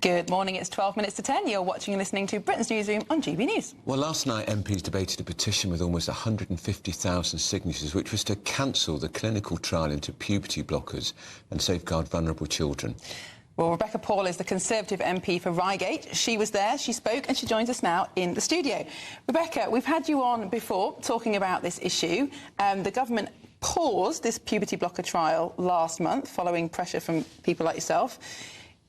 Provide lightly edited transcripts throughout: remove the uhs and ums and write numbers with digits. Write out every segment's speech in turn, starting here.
Good morning, it's 12 minutes to 10. You're watching and listening to Britain's Newsroom on GB News. Well, last night MPs debated a petition with almost 150,000 signatures, which was to cancel the clinical trial into puberty blockers and safeguard vulnerable children. Well, Rebecca Paul is the Conservative MP for Reigate. She was there, she spoke, and she joins us now in the studio. Rebecca, we've had you on before talking about this issue. The government paused this puberty blocker trial last month following pressure from people like yourself.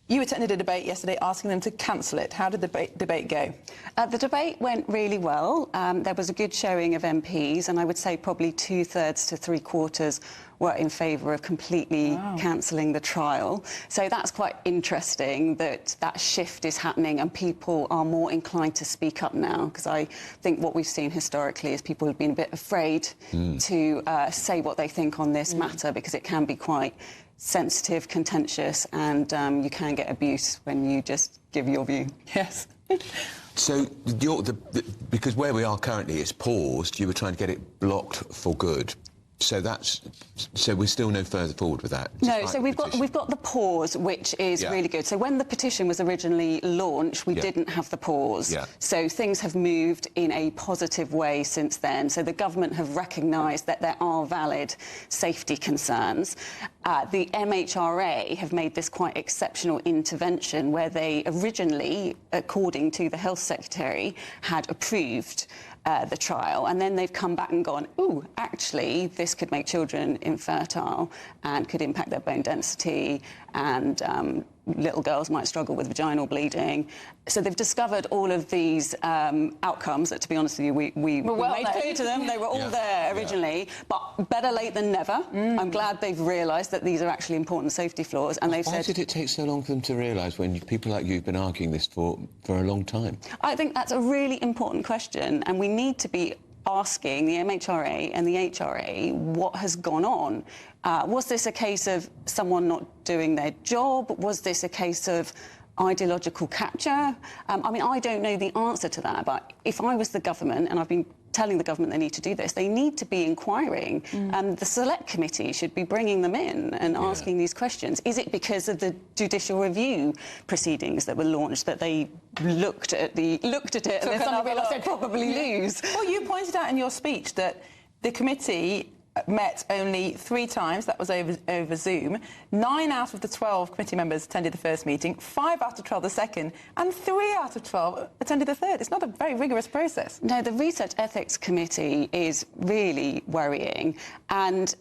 You attended a debate yesterday asking them to cancel it. How did the debate go? The debate went really well. There was a good showing of MPs, and I would say probably 2/3 to 3/4 were in favour of completely cancelling the trial. So that's quite interesting that that shift is happening and people are more inclined to speak up now, because I think what we've seen historically is people have been a bit afraid to say what they think on this matter, because it can be quite sensitive, contentious, and you can get abuse when you just give your view. Yes. So, because where we are currently, it's paused. You were trying to get it blocked for good. So we're still no further forward with that. No, so we've got the pause, which is really good. So when the petition was originally launched, we didn't have the pause. So things have moved in a positive way since then. So the government have recognised that there are valid safety concerns. The MHRA have made this quite exceptional intervention where they originally, according to the Health Secretary, had approved the trial, and then they've come back and gone, ooh, actually, this could make children infertile and could impact their bone density, and little girls might struggle with vaginal bleeding. So they've discovered all of these outcomes that, to be honest with you, we made clear to them. They were all there originally, but better late than never. I'm glad they've realised that these are actually important safety flaws, and they've said... Why did it take so long for them to realise when people like you have been arguing this for a long time? I think that's a really important question, and we need to be asking the MHRA and the HRA what has gone on. Was this a case of someone not doing their job? Was this a case of ideological capture? I mean, I don't know the answer to that, but if I was the government, and I've been telling the government they need to do this, they need to be inquiring. The Select Committee should be bringing them in and asking these questions. Is it because of the judicial review proceedings that were launched that they looked at it and then suddenly realised they'd probably lose? Well, you pointed out in your speech that the committee met only 3 times, that was over Zoom. 9 out of the 12 committee members attended the first meeting, 5 out of 12 the second, and 3 out of 12 attended the third. It's not a very rigorous process. No, the Research Ethics Committee is really worrying, and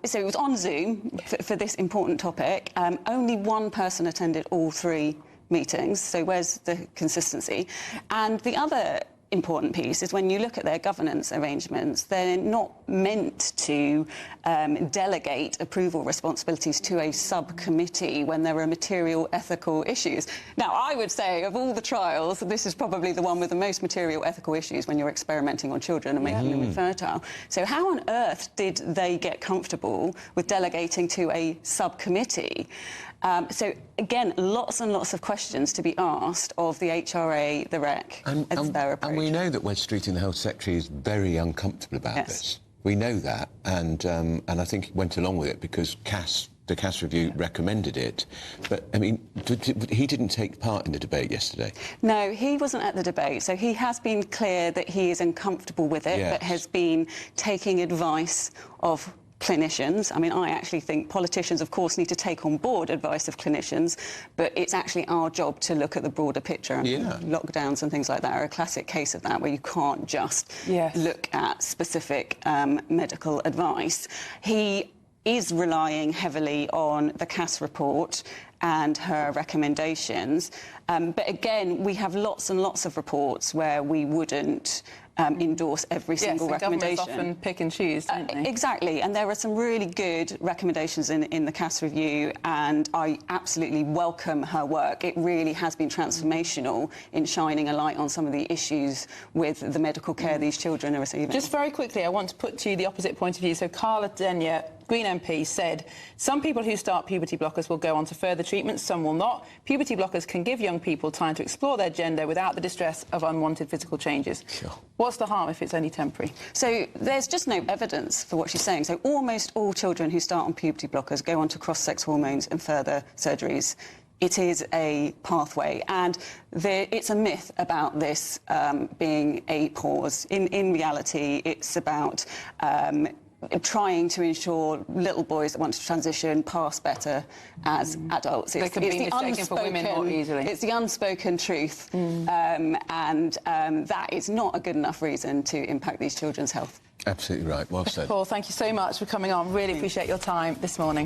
so it was on Zoom for this important topic. Only one person attended all 3 meetings, so where's the consistency? And the other important piece is when you look at their governance arrangements, they're not meant to delegate approval responsibilities to a subcommittee when there are material ethical issues. Now, I would say of all the trials, this is probably the one with the most material ethical issues when you're experimenting on children and making them infertile. So how on earth did they get comfortable with delegating to a subcommittee? So, again, lots and lots of questions to be asked of the HRA, the REC, and their approach. And we know that Wes Streeting, the Health Secretary, is very uncomfortable about this. We know that, and I think he went along with it because the Cass review recommended it. But, I mean, he didn't take part in the debate yesterday. No, he wasn't at the debate, so he has been clear that he is uncomfortable with it, but has been taking advice of clinicians. I mean, I actually think politicians, of course, need to take on board advice of clinicians, but it's actually our job to look at the broader picture. And lockdowns and things like that are a classic case of that, where you can't just look at specific medical advice. He is relying heavily on the Cass report and her recommendations. But again, we have lots and lots of reports where we wouldn't endorse every single recommendation. Governments often pick and choose, don't they? Exactly, and there are some really good recommendations in the Cass review, and I absolutely welcome her work. It really has been transformational in shining a light on some of the issues with the medical care these children are receiving. Just very quickly, I want to put to you the opposite point of view. So Carla Denyer, Green MP, said some people who start puberty blockers will go on to further treatments, some will not. Puberty blockers can give young people time to explore their gender without the distress of unwanted physical changes. What's the harm if it's only temporary? So there's just no evidence for what she's saying. So almost all children who start on puberty blockers go on to cross-sex hormones and further surgeries it is a pathway, and it's a myth about this being a pause. In reality, it's about trying to ensure little boys that want to transition pass better as adults. They can be mistaken for women more easily. It's the unspoken truth, and that is not a good enough reason to impact these children's health. Absolutely right. Well said. Paul, thank you so much for coming on. Really appreciate your time this morning.